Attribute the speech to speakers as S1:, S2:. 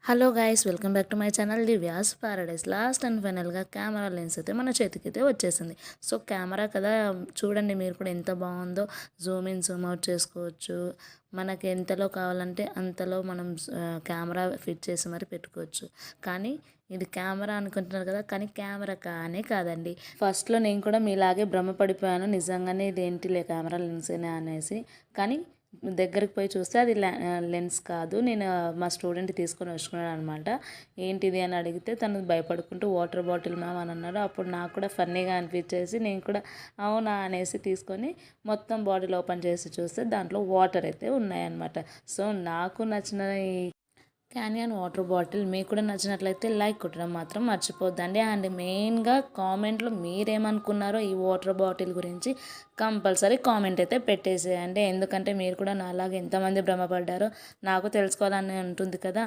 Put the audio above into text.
S1: Hello guys, welcome back to my channel Divya's Paradise. Last and ఫైనల్గా camera lens అయితే మన చేతికైతే వచ్చేసింది. సో కెమెరా కదా, చూడండి మీరు కూడా ఎంత బాగుందో. జూమ్ ఇన్ జూమ్ అవుట్ చేసుకోవచ్చు. మనకి ఎంతలో కావాలంటే అంతలో మనం కెమెరా ఫిట్ చేసి మరి పెట్టుకోవచ్చు. కానీ ఇది కెమెరా అనుకుంటున్నారు కదా, కానీ కెమెరా కానీ కాదండి. ఫస్ట్లో నేను కూడా మీలాగే భ్రమపడిపోయాను, నిజంగానే ఇదేంటిలే కెమెరా లెన్సేనే అనేసి. కానీ దగ్గరికి పోయి చూస్తే అది లెన్స్ కాదు. నేను మా స్టూడెంట్ తీసుకొని వచ్చుకున్నాను అనమాట. ఏంటిది అని అడిగితే తను భయపడుకుంటూ వాటర్ బాటిల్ మ్యామ్ అని అన్నాడు. అప్పుడు నాకు కూడా ఫన్నీగా అనిపించేసి నేను కూడా అవునా అనేసి తీసుకొని మొత్తం బాటిల్ ఓపెన్ చేసి చూస్తే దాంట్లో వాటర్ అయితే ఉన్నాయన్నమాట. సో నాకు నచ్చిన ఈ క్యానియన్ వాటర్ బాటిల్ మీకు కూడా నచ్చినట్లయితే లైక్ కొట్టడం మాత్రం మర్చిపోద్దండి. అండ్ మెయిన్గా కామెంట్లో మీరేమనుకున్నారో ఈ వాటర్ బాటిల్ గురించి కంపల్సరీ కామెంట్ అయితే పెట్టేసేయండి. ఎందుకంటే మీరు కూడా నాలాగా ఎంతమంది భ్రమపడ్డారో నాకు తెలుసుకోవాలని ఉంటుంది కదా.